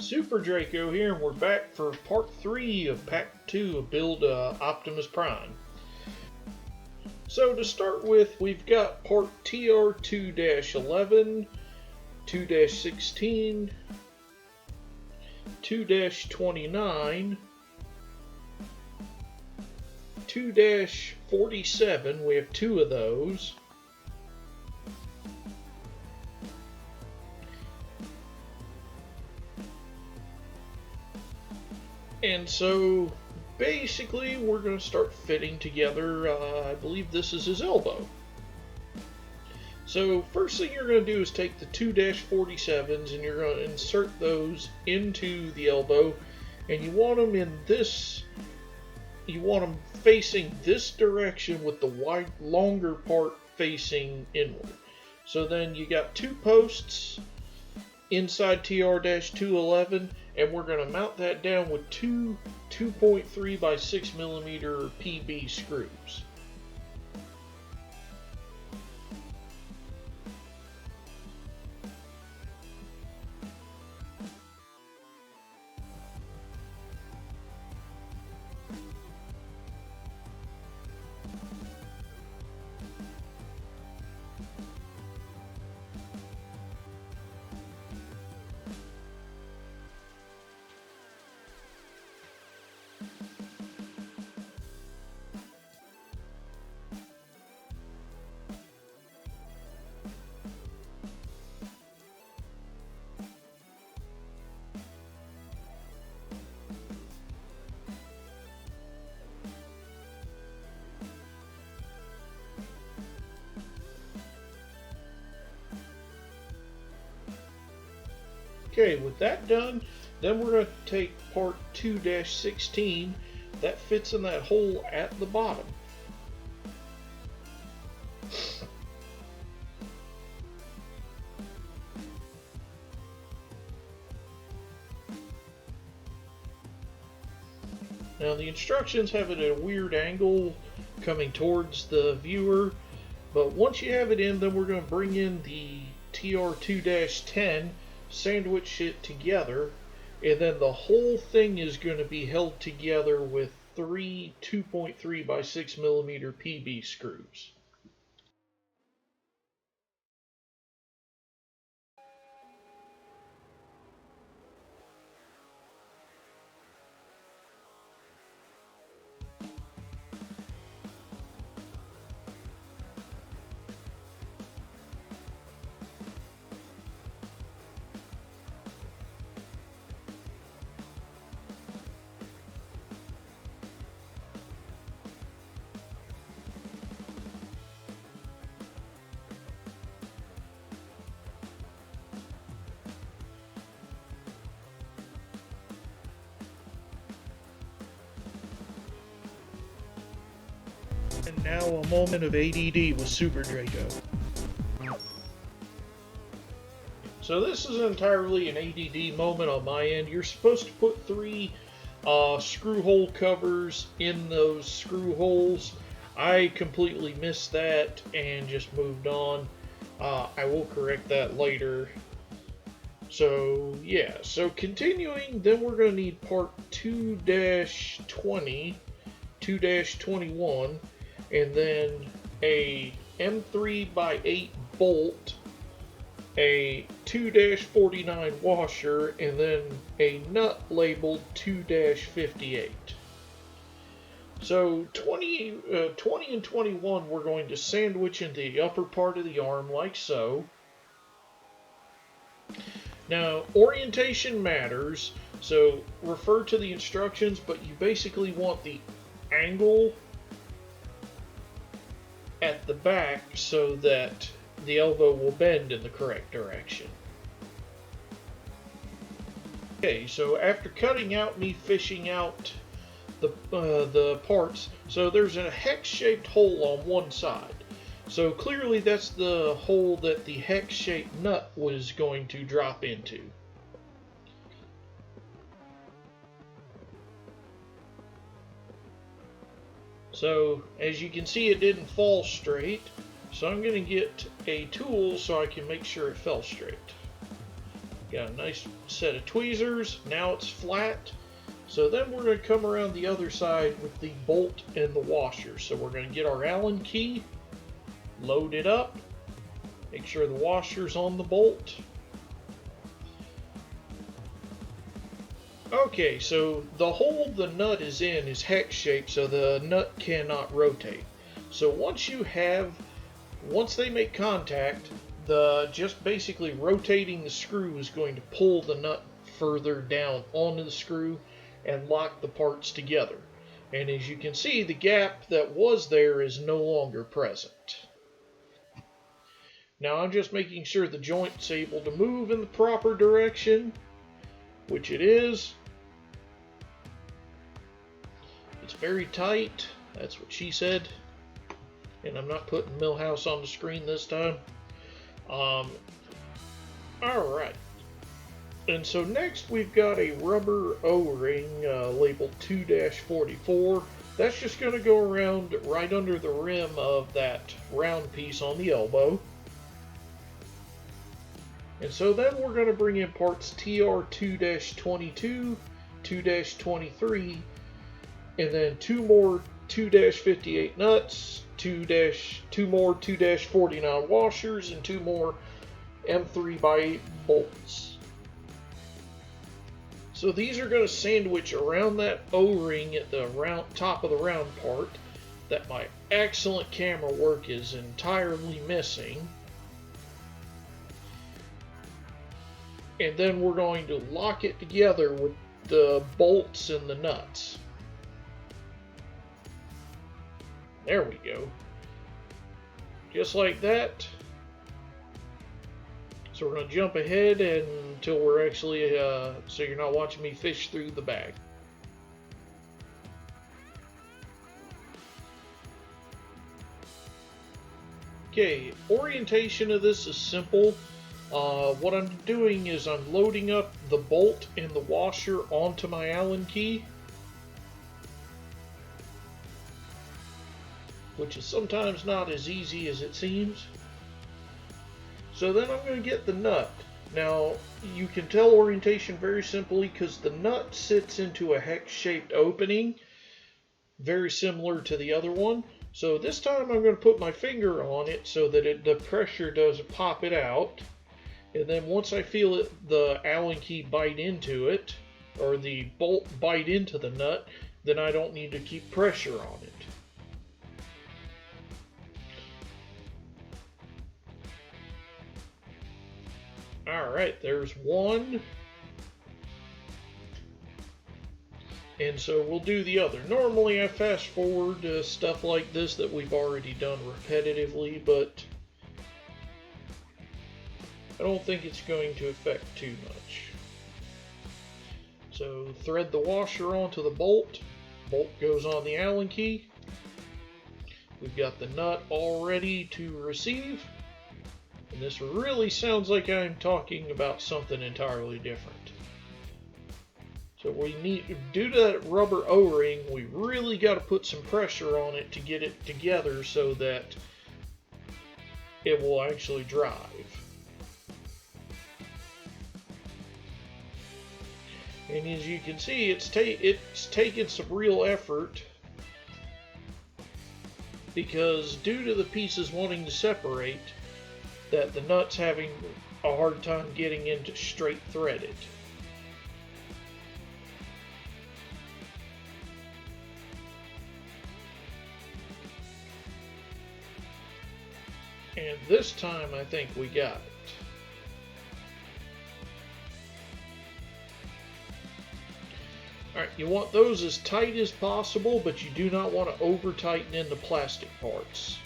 Super Draco here, and we're back for part 3 of pack 2 of Build Optimus Prime. So to start with, we've got part TR2-11, 2-16, 2-29, 2-47, we have 2 of those. And so, basically, we're going to start fitting together, I believe this is his elbow. So, first thing you're going to do is take the 2-47s and you're going to insert those into the elbow. And you want them in this, you want them facing this direction with the longer part facing inward. So then you got 2 posts inside TR-211, and we're going to mount that down with 2 2.3 by 6mm PB screws. Okay, with that done, then we're going to take part 2-16 that fits in that hole at the bottom. Now the instructions have it at a weird angle coming towards the viewer, but once you have it in, then we're going to bring in the TR2-10, sandwich it together, and then the whole thing is going to be held together with 3 2.3 by 6mm PB screws. And now a moment of ADD with Super Draco. So this is entirely an ADD moment on my end. You're supposed to put 3 screw hole covers in those screw holes. I completely missed that and just moved on. I will correct that later. So yeah, so continuing, then we're going to need part 2-20, 2-21, and then a M3 by 8 bolt, a 2-49 washer, and then a nut labeled 2-58. So 20 and 21 we're going to sandwich into the upper part of the arm like so. Now orientation matters, so refer to the instructions, but you basically want the angle at the back so that the elbow will bend in the correct direction. Okay, so after cutting out me fishing out the parts, so there's a hex-shaped hole on one side. So clearly that's the hole that the hex-shaped nut was going to drop into. So as you can see, it didn't fall straight, so I'm going to get a tool so I can make sure it fell straight. Got a nice set of tweezers. Now it's flat. So then we're going to come around the other side with the bolt and the washer. So we're going to get our Allen key, load it up, make sure the washer's on the bolt. Okay, so the hole the nut is in is hex shaped, so the nut cannot rotate. So once they make contact, just basically rotating the screw is going to pull the nut further down onto the screw and lock the parts together. And as you can see, the gap that was there is no longer present. Now I'm just making sure the joint's able to move in the proper direction, which it is. It's very tight. That's what she said. And I'm not putting Millhouse on the screen this time. Alright. And so next we've got a rubber O-ring labeled 2-44. That's just going to go around right under the rim of that round piece on the elbow. And so then we're going to bring in parts TR2-22, 2-23, and then two more 2-58 nuts, two more 2-49 washers, and two more M3x8 bolts. So these are going to sandwich around that O-ring at the top of the round part that my excellent camera work is entirely missing. And then we're going to lock it together with the bolts and the nuts. There we go. Just like that. So we're going to jump ahead until we're actually, so you're not watching me fish through the bag. Okay, orientation of this is simple. What I'm doing is I'm loading up the bolt and the washer onto my Allen key, which is sometimes not as easy as it seems. So then I'm going to get the nut. Now, you can tell orientation very simply because the nut sits into a hex-shaped opening, very similar to the other one. So this time I'm going to put my finger on it so that the pressure doesn't pop it out. And then once I feel the Allen key bite into it, or the bolt bite into the nut, then I don't need to keep pressure on it. Alright, there's one. And so we'll do the other. Normally I fast forward stuff like this that we've already done repetitively, but I don't think it's going to affect too much. So thread the washer onto the bolt. Bolt goes on the Allen key. We've got the nut all ready to receive. And this really sounds like I'm talking about something entirely different. So due to that rubber O-ring, we really got to put some pressure on it to get it together so that it will actually drive. And as you can see, it's taken some real effort, because due to the pieces wanting to separate, that the nut's having a hard time getting into straight threaded. And this time I think we got it. Alright, you want those as tight as possible, but you do not want to over tighten in the plastic parts.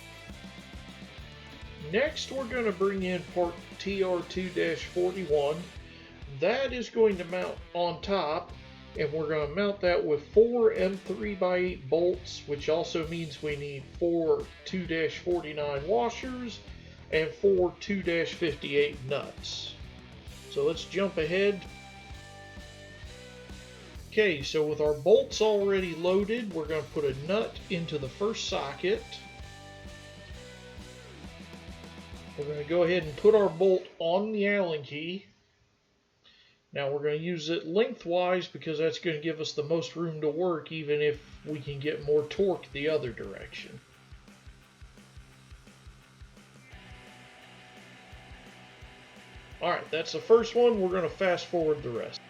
Next, we're going to bring in part TR2-41. That is going to mount on top, and we're going to mount that with 4 M3x8 bolts, which also means we need 4 2-49 washers and 4 2-58 nuts. So let's jump ahead. Okay, so with our bolts already loaded, we're going to put a nut into the first socket. We're going to go ahead and put our bolt on the Allen key. Now we're going to use it lengthwise because that's going to give us the most room to work, even if we can get more torque the other direction. Alright, that's the first one. We're going to fast forward the rest.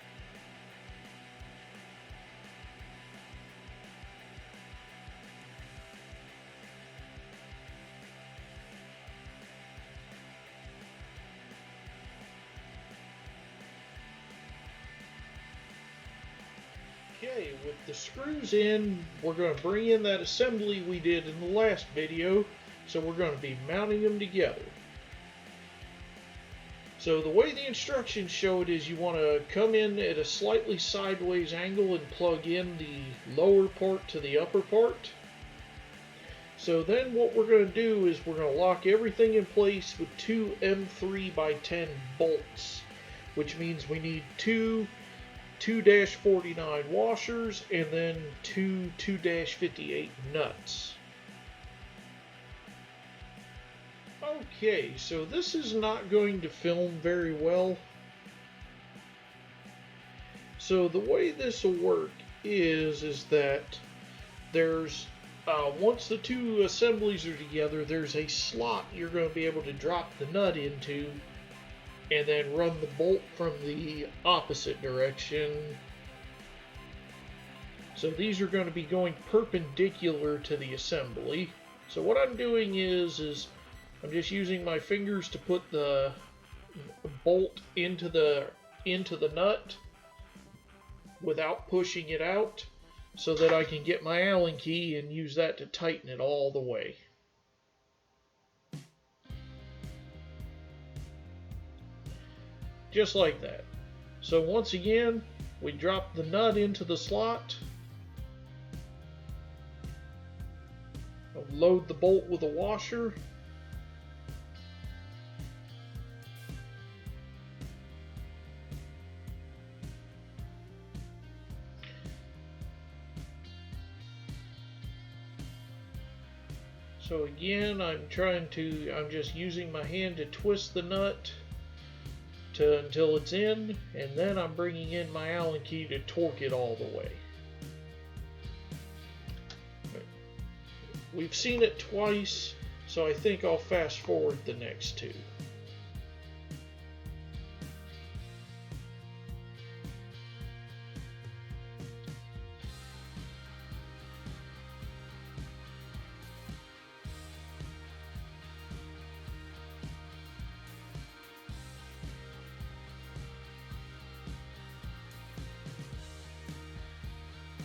Okay, with the screws in, we're going to bring in that assembly we did in the last video, so we're going to be mounting them together. So the way the instructions show it is you want to come in at a slightly sideways angle and plug in the lower part to the upper part. So then what we're going to do is we're going to lock everything in place with two M3x10 bolts, which means we need two 2-49 washers and then two 2-58 nuts. Okay, so this is not going to film very well. So the way this will work is that there's once the two assemblies are together, there's a slot you're going to be able to drop the nut into and then run the bolt from the opposite direction. So these are going to be going perpendicular to the assembly. So what I'm doing is I'm just using my fingers to put the bolt into the nut without pushing it out, so that I can get my Allen key and use that to tighten it all the way. Just like that. So once again, we drop the nut into the slot, load the bolt with a washer, so again I'm just using my hand to twist the nut until it's in, and then I'm bringing in my Allen key to torque it all the way. We've seen it twice, so I think I'll fast forward the next two.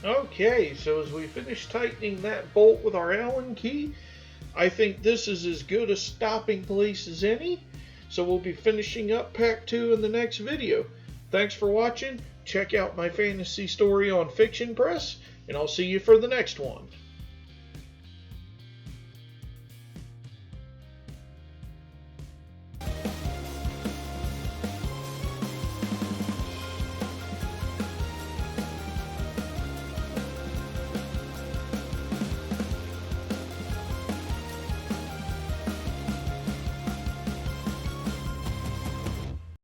Okay, so as we finish tightening that bolt with our Allen key, I think this is as good a stopping place as any. So we'll be finishing up Pack 2 in the next video. Thanks for watching. Check out my fantasy story on Fiction Press, and I'll see you for the next one.